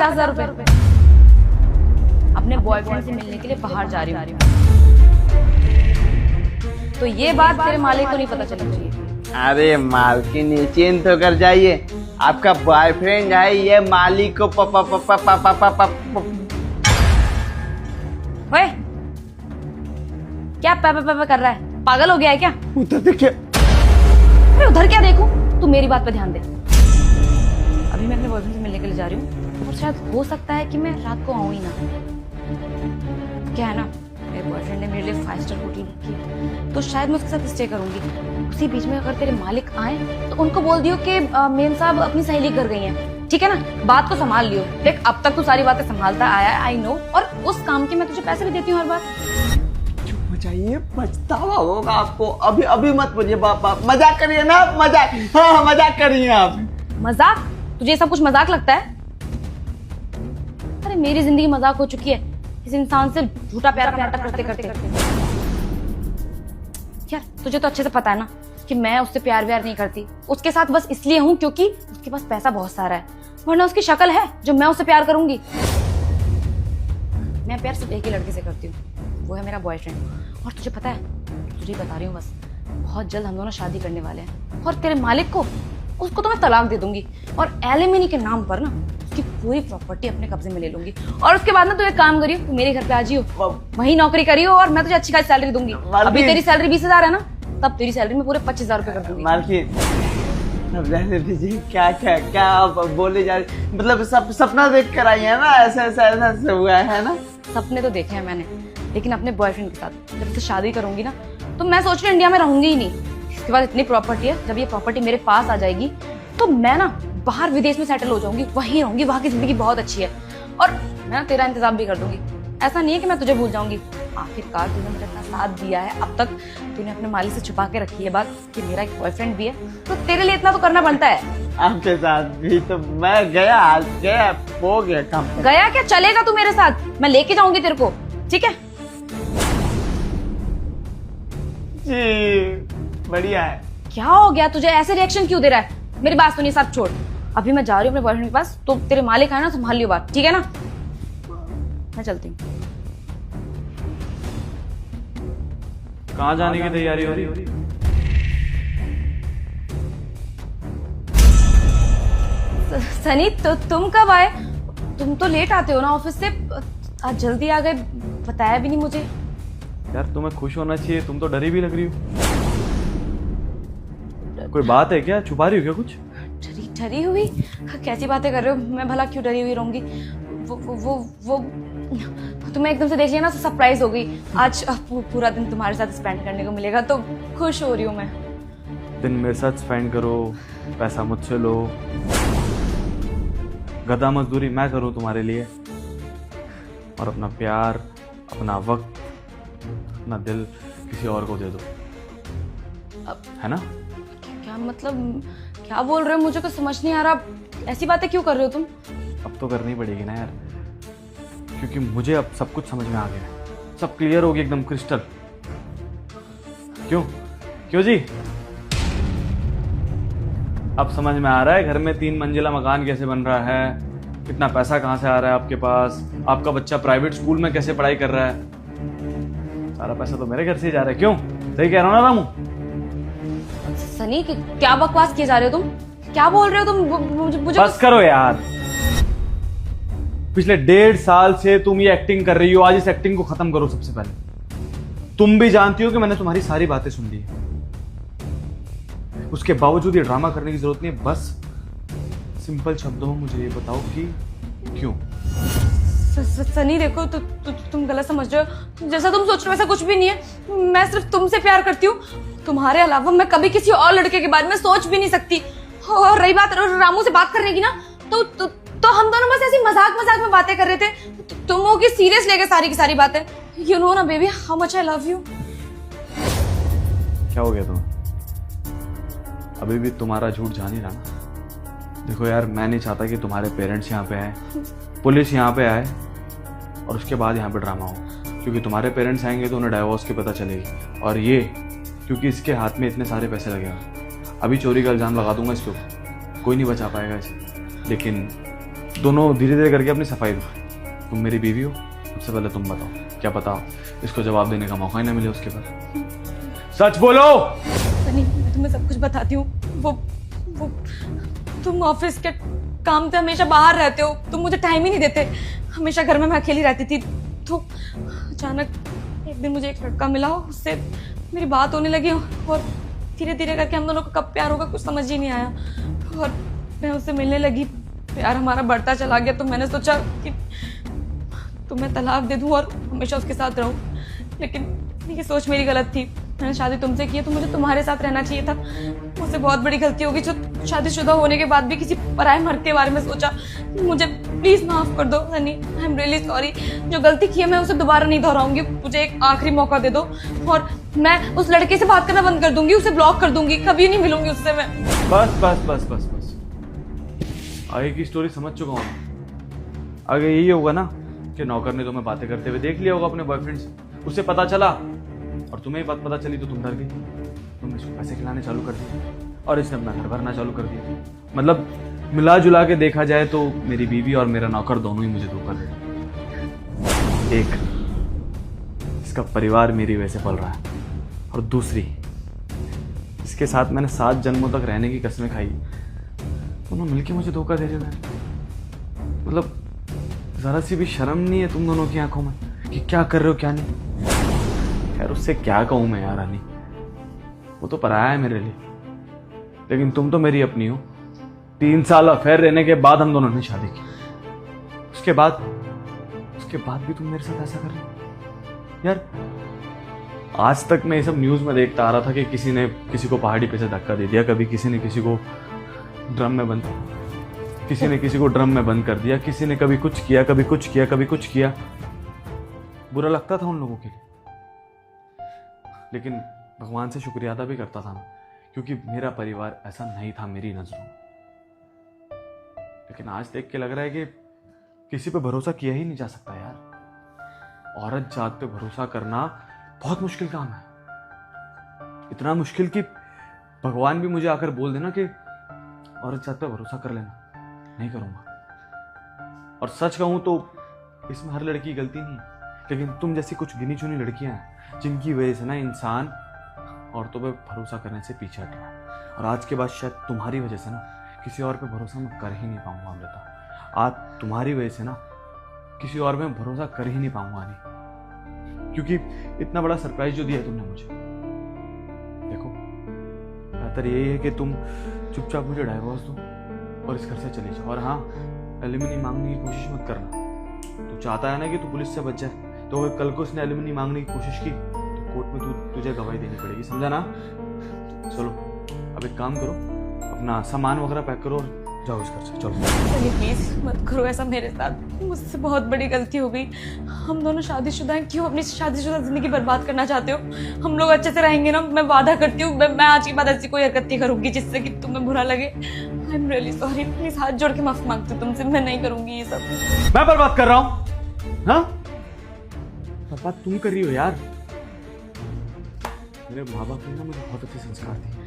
50,000 रुपए। अपने बॉयफ्रेंड से मिलने के लिए बाहर जा रही हूँ, तो ये बात तेरे मालिक को नहीं पता चलनी चाहिए। अरे मालकिन निश्चिंत होकर जाइए, आपका बॉयफ्रेंड है, ये मालिक को ओए, क्या पे कर रहा है? पागल हो गया है क्या? उधर देखिए। अरे उधर क्या देखूं? तू मेरी बात पे ध्यान दे। अभी मैं अपने बॉयफ्रेंड से मिलने के लिए जा रही हूँ और शायद हो सकता है कि मैं रात को आऊँ ही ना। क्या है ना, मेरे बॉयफ्रेंड ने मेरे लिए 5 स्टार होटल बुक की है, तो शायद मैं उसके साथ स्टे करूंगी। उसी बीच में अगर तेरे मालिक आए तो उनको बोल दियो कि मेम साहब अपनी सहेली घर गई हैं, ठीक है ना? बात को संभाल लियो। देख, अब तक तू सारी बातें संभालता आया है, आई नो, और उस काम के मैं तुझे पैसे भी देती हूँ हर बार। चुप हो जाइए, पछतावा होगा आपको। अभी अभी मत बोलिए पापा, मजाक करिए ना, मजाक। हाँ मजाक करिए आप। मजाक? तुझे ये सब कुछ मजाक लगता है? अरे मेरी जिंदगी मजाक हो चुकी है इस इंसान से झूठा प्यार का नाटक करते करते। यार तुझे तो अच्छे से पता है ना कि मैं उससे प्यार व्यार नहीं करती। उसके साथ बस इसलिए हूँ क्योंकि उसके पास पैसा बहुत सारा है, वरना उसकी शक्ल है जो मैं उससे प्यार करूंगी। मैं प्यार सिर्फ एक ही लड़के से करती हूँ, वो है मेरा बॉयफ्रेंड। और तुझे पता है, तुझे बता रही हूँ बस, बहुत जल्द हम दोनों शादी करने वाले हैं। और तेरे मालिक को, उसको तो मैं तलाक दे दूंगी और एलिमनी के नाम पर ना उसकी पूरी प्रॉपर्टी अपने कब्जे में ले लूंगी। और उसके बाद ना तू एक काम करियो, तू मेरे घर पे आ जियो, वहीं नौकरी करियो और मैं तुझे अच्छी खासी सैलरी दूंगी। अभी तेरी सैलरी 20,000 है ना, तब तेरी सैलरी में पूरे 25,000 रुपए कर दूंगी। मालकिन अब रहने दीजिए, क्या क्या क्या आप बोले जा रही, मतलब सपना देख कर आई है ना, ऐसा हुआ है ना? सपने तो देखे हैं मैंने, लेकिन अपने बॉयफ्रेंड के साथ। जब उससे शादी करूंगी ना तो मैं सोच रही हूँ इंडिया में रहूंगी ही नहीं। इसके बाद इतनी प्रॉपर्टी है, जब ये प्रॉपर्टी मेरे पास आ जाएगी तो मैं ना बाहर विदेश में सेटल हो जाऊंगी, वहीं रहूंगी, वहां की जिंदगी बहुत अच्छी है। और मैं ना तेरा इंतजाम भी कर दूंगी। ऐसा नहीं है कि मैं तुझे भूल जाऊंगी। आखिरकार तूने मेरा इतना साथ दिया है, अब तक तूने अपने मालिक से छुपा के रखी है बात कि मेरा एक बॉयफ्रेंड भी है, तो तेरे लिए इतना तो करना बनता है। आपके साथ भी तो मैं गया, आज गया, हो गया काम। गया क्या? चलेगा तू मेरे साथ, मैं लेके जाऊंगी तेरे को, ठीक है? जी बढ़िया है। क्या हो गया तुझे? ऐसे रिएक्शन क्यों दे रहा है? मेरी बात सुनिए, सब छोड़। अभी मैं जा रही हूँ अपने बॉयफ्रेंड के पास, तो तेरे मालिक आए ना, संभाल लियो बात, ठीक है ना? मैं चलती हूँ। कहाँ जाने की तैयारी हो रही? सनी, तो तुम कब आए? तुम तो लेट आते हो ना ऑफिस से, आज जल्दी आ गए, बताया भी नहीं मुझे। यार तुम्हें खुश होना चाहिए, तुम तो डरी भी लग रही हो। कोई बात है क्या? छुपा रही हो क्या कुछ? डरी हुई? कैसी बातें कर रहे हो? मैं भला क्यों डरी हुई रहूंगी? वो तुम्हें एकदम से देख लिया ना, तो सरप्राइज हो गई। आज पूरा दिन तुम्हारे साथ स्पेंड करने को मिलेगा, तो खुश हो रही हूँ मैं। दिन मेरे साथ स्पेंड करो, पैसा मुझसे लो, गधा मजदूरी मैं करूँ तुम्हारे लिए, और अपना प्यार, अपना वक्त, अपना दिल किसी और को दे दो, है ना? क्या मतलब, क्या बोल रहे हो? मुझे कुछ समझ नहीं आ रहा। ऐसी बातें क्यों कर रहे हो तुम? अब तो करनी पड़ेगी ना यार, क्योंकि मुझे अब सब कुछ समझ में आ गया, सब क्लियर हो गया एकदम क्रिस्टल। क्यों क्यों जी? अब समझ में आ रहा है घर में 3 मंजिला मकान कैसे बन रहा है, कितना पैसा कहाँ से आ रहा है आपके पास, आपका बच्चा प्राइवेट स्कूल में कैसे पढ़ाई कर रहा है। सारा पैसा तो मेरे घर से ही जा रहा है। क्यों? सही कह रहा हूँ ना रामू? सनी, क्या बकवास किए जा रहे हो तुम? क्या बोल रहे हो तुम? मुझे बस करो यार। पिछले 1.5 साल से तुम ये एक्टिंग कर रही हो, आज इस एक्टिंग को खत्म करो। सबसे पहले तुम भी जानती हो कि मैंने तुम्हारी सारी बातें सुन ली है, उसके बावजूद ये ड्रामा करने की जरूरत नहीं है। बस सिंपल शब्दों में मुझे ये बताओ कि क्यों? सनी देखो, तुम गलत समझ रहे हो। जैसा तुम सोच रहे हो वैसा कुछ भी नहीं है। मैं सिर्फ तुमसे प्यार करती हूँ, तुम्हारे अलावा मैं कभी किसी और लड़के के बारे में सोच भी नहीं सकती। और रही बात रामू से बात करने की ना, तो हम दोनों बस ऐसी मजाक में बातें कर रहे थे। तुम हो कि सीरियस लेके सारी की सारी बातें। यू नो ना baby, how much I love you. क्या हो गया तुम्हें? अभी भी तुम्हारा झूठ जान ही रहा ना? देखो यार, मैं नहीं चाहता कि तुम्हारे पेरेंट्स यहाँ पे आए, पुलिस यहाँ पे आए और उसके बाद यहाँ पे ड्रामा हो, क्योंकि तुम्हारे पेरेंट्स आएंगे तो उन्हें डाइवोर्स की पता चलेगी। और ये क्योंकि इसके हाथ में इतने सारे पैसे लगे हैं। अभी चोरी का इल्जाम लगा दूंगा इसके ऊपर, कोई नहीं बचा पाएगा इसे। लेकिन दोनों धीरे धीरे करके अपनी सफाई दो। तुम मेरी बीवी हो, सबसे पहले तुम बताओ, क्या पता इसको जवाब देने का मौका ही ना मिले उसके बाद। सच बोलो। सनी, मैं तुम्हें सब कुछ बताती हूँ। वो तुम ऑफिस के काम से हमेशा बाहर रहते हो, तुम मुझे टाइम ही नहीं देते। हमेशा घर में मैं अकेली रहती थी। तो अचानक एक दिन मुझे एक लड़का मिला, उससे मेरी बात होने लगी और धीरे धीरे करके हम दोनों को कब प्यार होगा कुछ समझ ही नहीं आया। और मैं उससे मिलने लगी, प्यार हमारा बढ़ता चला गया। तो मैंने सोचा कि तुम्हें तलाक दे दूं और हमेशा उसके साथ रहूं, लेकिन ये सोच मेरी गलत थी। मैंने शादी तुमसे की है तो मुझे तुम्हारे साथ रहना चाहिए था। मुझसे बहुत बड़ी गलती होगी जो शादीशुदा होने के बाद भी किसी पराये मर्द के बारे में सोचा। मुझे प्लीज माफ कर दो Sunny, I am really sorry. जो गलती की है मैं उसे दोबारा नहीं दोहराऊंगी। मुझे एक आखिरी मौका दे दो और मैं उस लड़के से बात करना बंद कर दूंगी, उसे ब्लॉक कर दूंगी, कभी नहीं मिलूंगी उससे मैं। बस बस बस बस बस, आगे की स्टोरी समझ चुका हूँ। आगे यही होगा ना कि नौकर ने तुम्हें बातें करते हुए देख लिया होगा अपने बॉयफ्रेंड से, उसे पता चला और तुम्हें ही बात पता चली तो तुम डर गई। तुमने इसको पैसे खिलाने चालू कर दिए और इसने अपना घर भरना चालू कर दिया। मतलब मिला जुला के देखा जाए तो मेरी बीवी और मेरा नौकर दोनों ही मुझे धोखा दे रहे। एक, इसका परिवार मेरी वजह से पल रहा है, और दूसरी, इसके साथ मैंने 7 जन्मों तक रहने की कसमें खाई, दोनों मिलके मुझे धोखा दे रहे हैं। मतलब जरा सी भी शर्म नहीं है तुम दोनों की आंखों में कि क्या कर रहे हो क्या नहीं। खैर उससे क्या कहूं मैं यार रानी, वो तो पराया है मेरे लिए, लेकिन तुम तो मेरी अपनी हो। 3 साल अफेयर रहने के बाद हम दोनों ने शादी की, उसके बाद भी तुम मेरे साथ ऐसा कर रहे हो यार। आज तक मैं ये सब न्यूज में देखता आ रहा था कि किसी ने किसी को पहाड़ी पे से धक्का दे दिया, कभी किसी ने किसी को ड्रम में बंद कर दिया, किसी ने कभी कुछ किया, कभी कुछ किया, कभी कुछ किया। बुरा लगता था उन लोगों के लिए, लेकिन भगवान से शुक्रिया अदा भी करता था ना, क्योंकि मेरा परिवार ऐसा नहीं था मेरी नजरों में। लेकिन आज देख के लग रहा है कि किसी पे भरोसा किया ही नहीं जा सकता यार। औरत जात पे भरोसा करना बहुत मुश्किल काम है, इतना मुश्किल कि भगवान भी मुझे आकर बोल देना कि औरत जात पे भरोसा कर लेना, नहीं करूंगा। और सच कहूं तो इसमें हर लड़की की गलती नहीं है, लेकिन तुम जैसी कुछ गिनी चुनी लड़कियां हैं जिनकी वजह से ना इंसान औरतों पे भरोसा करने से पीछे हट रहा है। और आज के बाद शायद तुम्हारी वजह से ना किसी और पे भरोसा मैं कर ही नहीं पाऊंगा अमृता। आज तुम्हारी वजह से ना किसी और पे भरोसा कर ही नहीं पाऊंगा नहीं, क्योंकि इतना बड़ा सरप्राइज जो दिया तुमने मुझे। देखो बेहतर यही है कि तुम चुपचाप मुझे डाइवोर्स दो और इस घर से चले जाओ। और हाँ, एलिमनी मांगने की कोशिश मत करना। तू चाहता है ना कि तू पुलिस से बच जाए, तो अगर कल को उसने एलिमनी मांगने की कोशिश की तो कोर्ट में तुझे गवाही देनी पड़ेगी, समझा ना। चलो अब एक काम करो, अपना सामान वगैरह पैक करो और जाओ इस घर से, चलो। सनी प्लीज मत करो ऐसा मेरे साथ, मुझसे बहुत बड़ी गलती हो गई। हम दोनों शादीशुदा हैं, क्यों अपनी शादीशुदा जिंदगी बर्बाद करना चाहते हो? हम लोग अच्छे से रहेंगे ना, मैं वादा करती हूँ मैं आज के बाद ऐसी कोई हरकत नहीं करूंगी जिससे कि तुम्हें बुरा लगे। I am really sorry, please हाथ जोड़ के माफी मांगती हूँ तुमसे, मैं नहीं करूंगी ये सब। मैं बर्बाद कर रहा हूँ? हाँ, बर्बाद तुम कर रही हो यार। मेरे माँ बाप ने ना मुझे बहुत अच्छे संस्कार दिए।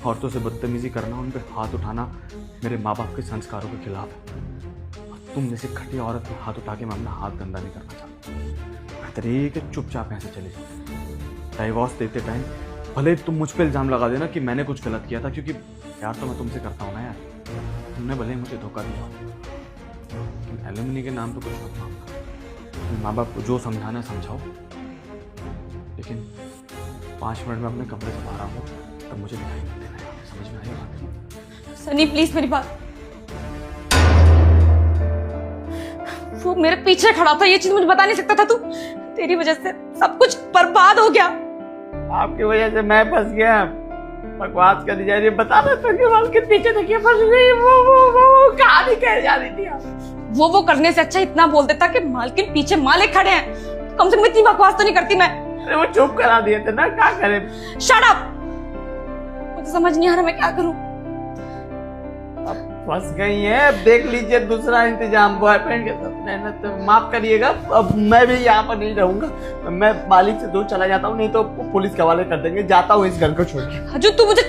औरतों से बदतमीजी करना, उन पे हाथ उठाना मेरे माँ बाप के संस्कारों के खिलाफ है। और तुम जैसे घटिया औरत पे हाथ उठा के मैं अपना हाथ गंदा नहीं करना चाहता। बेहतर ये कि चुपचाप यहाँ से चले जाओ। डाइवोर्स देते टाइम भले तुम मुझ पर इल्जाम लगा देना कि मैंने कुछ गलत किया था, क्योंकि प्यार तो मैं तुमसे करता हूँ ना यार। तुमने भले मुझे धोखा दिया, लेकिन एलिमनी के नाम पे कुछ मत मांगना। माँ बाप को जो समझाना समझाओ, लेकिन 5 मिनट में अपने कमरे से बाहर आऊँ तब मुझे दिखाई नहीं देना है, समझ में आएगा? सनी प्लीज मेरी बात, वो मेरे पीछे खड़ा था, ये चीज मुझे बता नहीं सकता था तू? तेरी वजह से सब कुछ बर्बाद हो गया। आपकी वजह से मैं फंस गया। बकवास कर जा रही है, बता रहा था कि मालकिन पीछे देखिए फंस गई। वो कहानी कह जा रही थी आप। वो करने से अच्छा इतना बोल देता कि मालकिन पीछे मालिक खड़े हैं। कम से कम इतनी बकवास तो नहीं करती मैं। अरे वो चुप करा दिए थे ना, क्या करे। शट अप, मुझे समझ नहीं आ रहा मैं क्या करूं। अब फंस गई है, अब देख लीजिए दूसरा इंतजाम बॉयफ्रेंड के साथ रहना। तो माफ करिएगा, अब मैं भी यहाँ पर नहीं रहूंगा। मैं मालिक से दूर चला जाता हूँ, नहीं तो पुलिस के हवाले कर देंगे। जाता हूँ इस घर को छोड़ के। जो तू मुझे